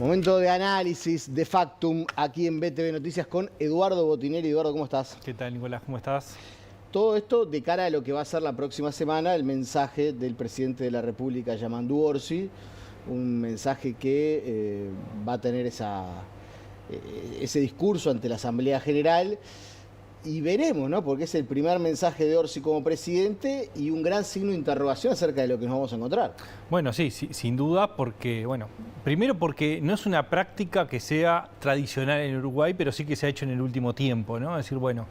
Momento de análisis de Factum aquí en BTV Noticias con Eduardo Botinelli. Eduardo, ¿cómo estás? ¿Qué tal, Nicolás? ¿Cómo estás? Todo esto de cara a lo que va a ser la próxima semana, el mensaje del presidente de la República, Yamandu Orsi, un mensaje que va a tener ese discurso ante la Asamblea General. Y veremos, ¿no? Porque es el primer mensaje de Orsi como presidente y un gran signo de interrogación acerca de lo que nos vamos a encontrar. Bueno, sí, sin duda, porque, bueno, primero porque no es una práctica que sea tradicional en Uruguay, pero sí que se ha hecho en el último tiempo, ¿no? Es decir, bueno,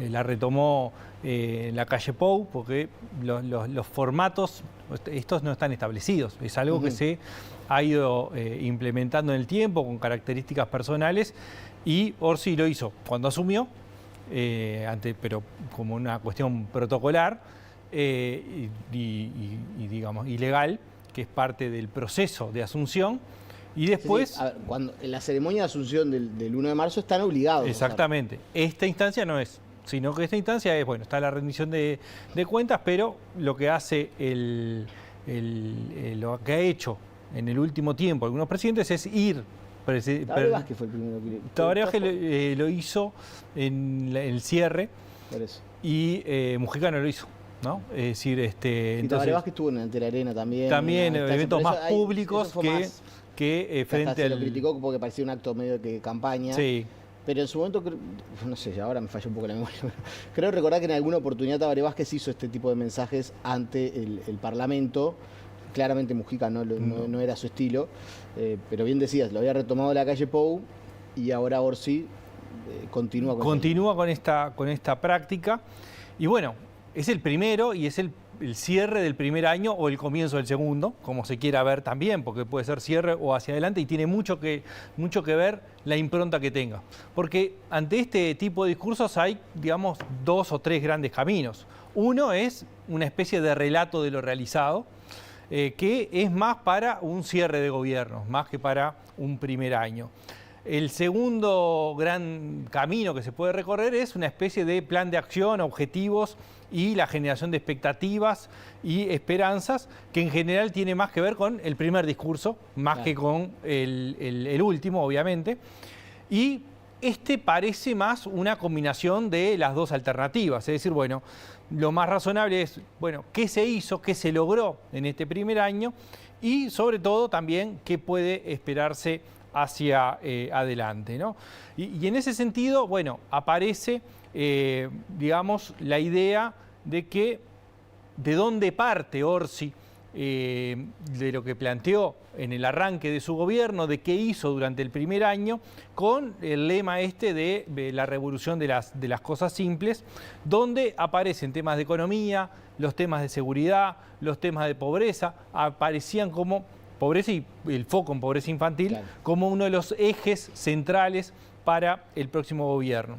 la retomó la calle Pou, porque los formatos, estos no están establecidos, es algo que se ha ido implementando en el tiempo con características personales, y Orsi lo hizo cuando asumió, pero como una cuestión protocolar y digamos ilegal, que es parte del proceso de asunción, y después... Sí, sí. A ver, cuando en la ceremonia de asunción del 1 de marzo están obligados. Exactamente. Esta instancia no es, sino que esta instancia es, bueno, está la rendición de cuentas, pero lo que hace lo que ha hecho en el último tiempo algunos presidentes es ir... Tabaré Vázquez fue el primero que... Tabaré Vázquez lo hizo en el cierre. Por eso. Y Mujica no lo hizo, ¿no? Es decir, y Tabaré Vázquez estuvo en el Ante la Arena también. También eventos más públicos que frente se lo criticó porque parecía un acto medio de campaña. Sí. Pero en su momento, no sé, ahora me falla un poco la memoria, pero creo recordar que en alguna oportunidad Tabaré Vázquez hizo este tipo de mensajes ante el Parlamento. Claramente Mujica no era su estilo, pero bien decías, lo había retomado la calle Pou y ahora Orsi continúa con esta práctica. Y bueno, es el primero y es el cierre del primer año o el comienzo del segundo, como se quiera ver también, porque puede ser cierre o hacia adelante, y tiene mucho que ver la impronta que tenga. Porque ante este tipo de discursos hay, digamos, 2 o 3 grandes caminos. Uno es una especie de relato de lo realizado, que es más para un cierre de gobierno, más que para un primer año. El segundo gran camino que se puede recorrer es una especie de plan de acción, objetivos y la generación de expectativas y esperanzas, que en general tiene más que ver con el primer discurso, más que con el último, obviamente. Y este parece más una combinación de las dos alternativas, es decir, bueno, lo más razonable es, bueno, qué se hizo, qué se logró en este primer año y sobre todo también qué puede esperarse hacia adelante, ¿no? Y en ese sentido, bueno, aparece, digamos, la idea de dónde parte Orsi, de lo que planteó en el arranque de su gobierno, de qué hizo durante el primer año, con el lema de la revolución de las cosas simples, donde aparecen temas de economía, los temas de seguridad, los temas de pobreza, aparecían como pobreza y el foco en pobreza infantil, claro, como uno de los ejes centrales para el próximo gobierno.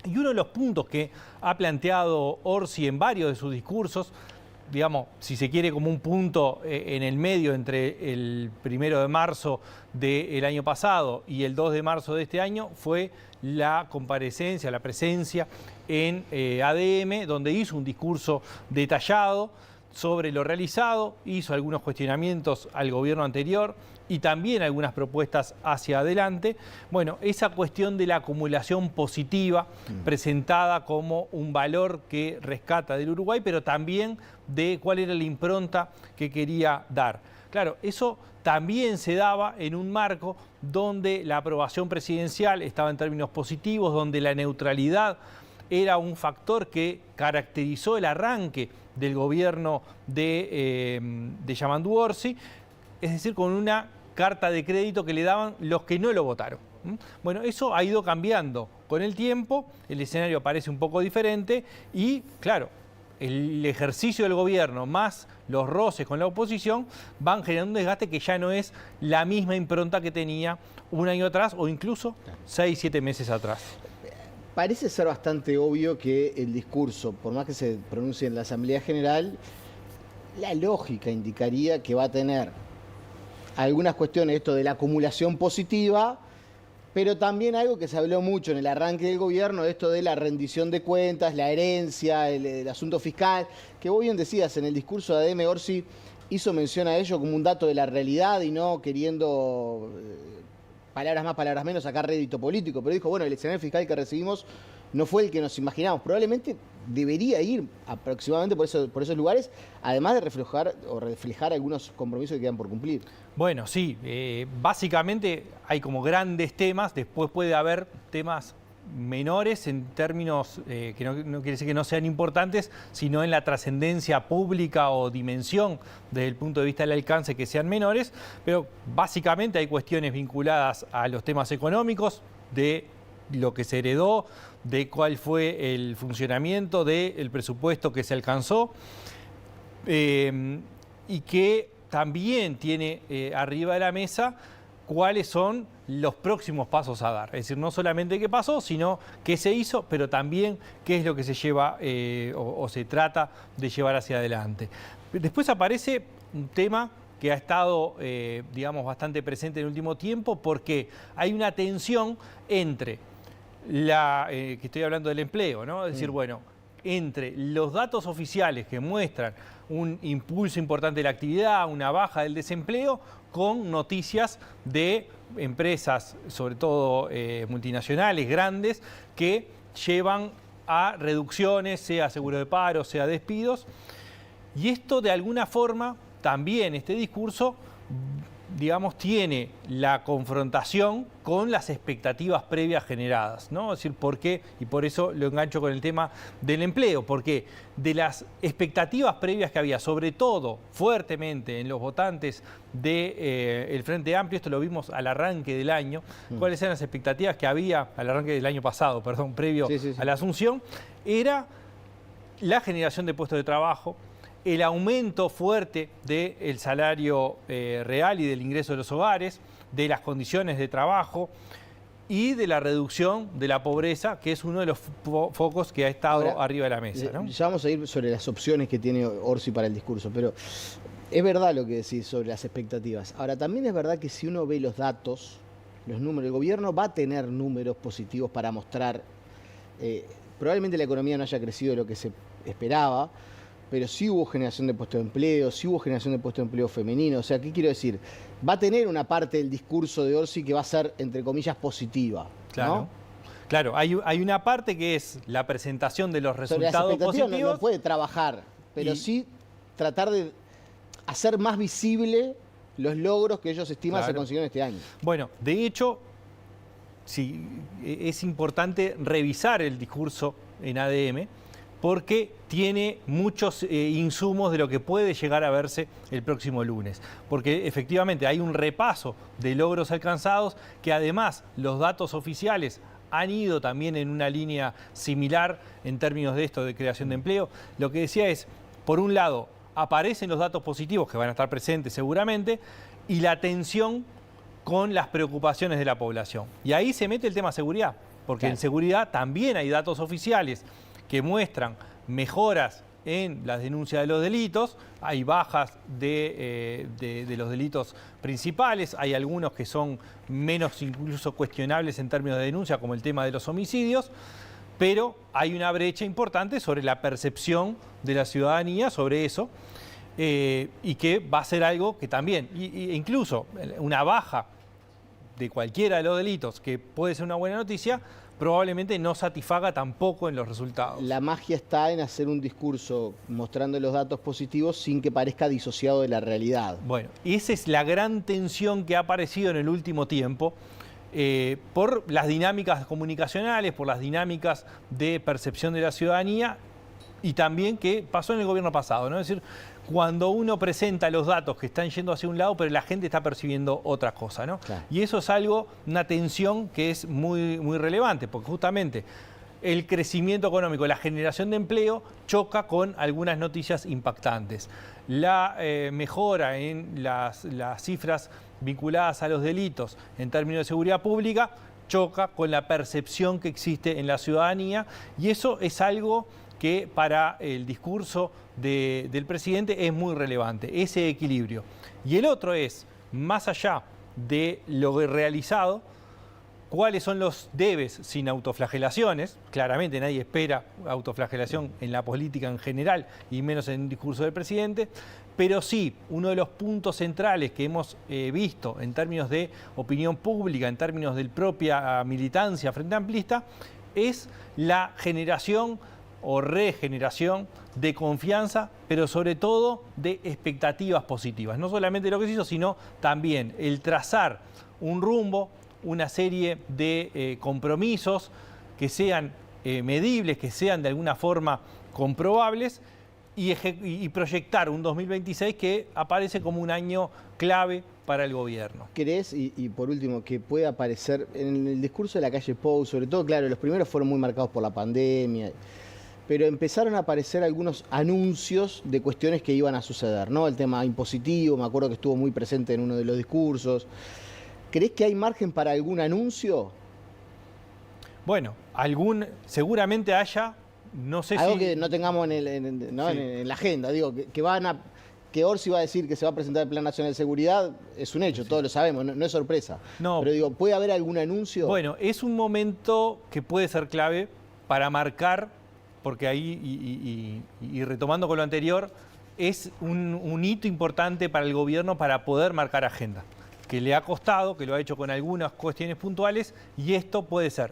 Y uno de los puntos que ha planteado Orsi en varios de sus discursos, digamos, si se quiere, como un punto en el medio entre el 1 de marzo del año pasado y el 2 de marzo de este año, fue la comparecencia, la presencia en ADM, donde hizo un discurso detallado sobre lo realizado, hizo algunos cuestionamientos al gobierno anterior y también algunas propuestas hacia adelante. Bueno, esa cuestión de la acumulación positiva presentada como un valor que rescata del Uruguay, pero también de cuál era la impronta que quería dar. Claro, eso también se daba en un marco donde la aprobación presidencial estaba en términos positivos, donde la neutralidad era un factor que caracterizó el arranque del gobierno de Yamandu Orsi, es decir, con una carta de crédito que le daban los que no lo votaron. Bueno, eso ha ido cambiando con el tiempo, el escenario parece un poco diferente y, claro, el ejercicio del gobierno más los roces con la oposición van generando un desgaste que ya no es la misma impronta que tenía un año atrás o incluso 6, 7 meses atrás. Parece ser bastante obvio que el discurso, por más que se pronuncie en la Asamblea General, la lógica indicaría que va a tener algunas cuestiones, esto de la acumulación positiva, pero también algo que se habló mucho en el arranque del gobierno, esto de la rendición de cuentas, la herencia, el asunto fiscal, que vos bien decías, en el discurso de ADM Orsi hizo mención a ello como un dato de la realidad y no queriendo palabras más, palabras menos, sacar rédito político, pero dijo, bueno, el escenario fiscal que recibimos no fue el que nos imaginamos. Probablemente debería ir aproximadamente por esos lugares, además de reflejar algunos compromisos que quedan por cumplir. Bueno, sí, básicamente hay como grandes temas, después puede haber temas menores en términos que no quiere decir que no sean importantes, sino en la trascendencia pública o dimensión desde el punto de vista del alcance que sean menores, pero básicamente hay cuestiones vinculadas a los temas económicos, de lo que se heredó, de cuál fue el funcionamiento del presupuesto que se alcanzó, y que también tiene arriba de la mesa cuáles son los próximos pasos a dar. Es decir, no solamente qué pasó, sino qué se hizo, pero también qué es lo que se lleva o se trata de llevar hacia adelante. Después aparece un tema que ha estado, digamos, bastante presente en el último tiempo, porque hay una tensión entre que estoy hablando del empleo, ¿no? Es decir, bueno, entre los datos oficiales que muestran un impulso importante de la actividad, una baja del desempleo, con noticias de empresas, sobre todo multinacionales, grandes, que llevan a reducciones, sea seguro de paro, sea despidos. Y esto, de alguna forma, también este discurso, digamos, tiene la confrontación con las expectativas previas generadas, ¿no? Es decir, ¿por qué? Y por eso lo engancho con el tema del empleo, porque de las expectativas previas que había, sobre todo fuertemente en los votantes del Frente Amplio, esto lo vimos al arranque del año, cuáles eran las expectativas que había al arranque del año pasado, perdón, previo a la Asunción, era la generación de puestos de trabajo, el aumento fuerte del salario real y del ingreso de los hogares, de las condiciones de trabajo y de la reducción de la pobreza, que es uno de los focos que ha estado arriba de la mesa, ¿no? Ya vamos a ir sobre las opciones que tiene Orsi para el discurso, pero es verdad lo que decís sobre las expectativas. Ahora, también es verdad que si uno ve los datos, los números, el gobierno va a tener números positivos para mostrar. Probablemente la economía no haya crecido lo que se esperaba, pero sí hubo generación de puestos de empleo, sí hubo generación de puestos de empleo femenino. O sea, ¿qué quiero decir? Va a tener una parte del discurso de Orsi que va a ser, entre comillas, positiva, claro, ¿no? Claro, hay una parte que es la presentación de los resultados positivos. No puede trabajar, pero sí tratar de hacer más visible los logros que ellos estiman se consiguieron este año. Bueno, de hecho, sí, es importante revisar el discurso en ADM, porque tiene muchos insumos de lo que puede llegar a verse el próximo lunes. Porque efectivamente hay un repaso de logros alcanzados, que además los datos oficiales han ido también en una línea similar en términos de esto de creación de empleo. Lo que decía es, por un lado, aparecen los datos positivos que van a estar presentes seguramente, y la tensión con las preocupaciones de la población. Y ahí se mete el tema seguridad, porque en seguridad también hay datos oficiales que muestran mejoras en las denuncias de los delitos, hay bajas de los delitos principales, hay algunos que son menos incluso cuestionables en términos de denuncia, como el tema de los homicidios, pero hay una brecha importante sobre la percepción de la ciudadanía sobre eso, y que va a ser algo que también, incluso una baja de cualquiera de los delitos, que puede ser una buena noticia, probablemente no satisfaga tampoco en los resultados. La magia está en hacer un discurso mostrando los datos positivos sin que parezca disociado de la realidad. Bueno, esa es la gran tensión que ha aparecido en el último tiempo, por las dinámicas comunicacionales, por las dinámicas de percepción de la ciudadanía, y también que pasó en el gobierno pasado, ¿no? Es decir, cuando uno presenta los datos que están yendo hacia un lado, pero la gente está percibiendo otra cosa, ¿no? Claro. Y eso es algo, una tensión que es muy, muy relevante, porque justamente el crecimiento económico, la generación de empleo choca con algunas noticias impactantes. La mejora en las cifras vinculadas a los delitos en términos de seguridad pública choca con la percepción que existe en la ciudadanía, y eso es algo que para el discurso del presidente es muy relevante, ese equilibrio. Y el otro es, más allá de lo realizado, cuáles son los debes sin autoflagelaciones. Claramente nadie espera autoflagelación en la política en general, y menos en un discurso del presidente, Pero sí, uno de los puntos centrales que hemos visto en términos de opinión pública, en términos de propia militancia frente amplista, es la generación o regeneración de confianza, pero sobre todo de expectativas positivas. No solamente lo que se hizo, sino también el trazar un rumbo, una serie de compromisos que sean medibles, que sean de alguna forma comprobables y proyectar un 2026 que aparece como un año clave para el gobierno. ¿Crees, y por último, que puede aparecer en el discurso de la calle Pou, sobre todo, claro, los primeros fueron muy marcados por la pandemia, pero empezaron a aparecer algunos anuncios de cuestiones que iban a suceder, ¿no? El tema impositivo, me acuerdo que estuvo muy presente en uno de los discursos. ¿Crees que hay margen para algún anuncio? Bueno, seguramente haya, no sé algo si... que no tengamos en la agenda, digo, que Orsi va a decir que se va a presentar el Plan Nacional de Seguridad, es un hecho, todos lo sabemos, no es sorpresa. No. Pero digo, ¿puede haber algún anuncio? Bueno, es un momento que puede ser clave para marcar, porque ahí, y retomando con lo anterior, es un hito importante para el gobierno para poder marcar agenda, que le ha costado, que lo ha hecho con algunas cuestiones puntuales, y esto puede ser.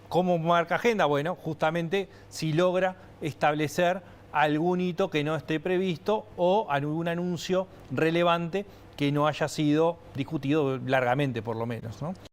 ¿Cómo marca agenda? Bueno, justamente si logra establecer algún hito que no esté previsto o algún anuncio relevante que no haya sido discutido largamente, por lo menos, ¿no?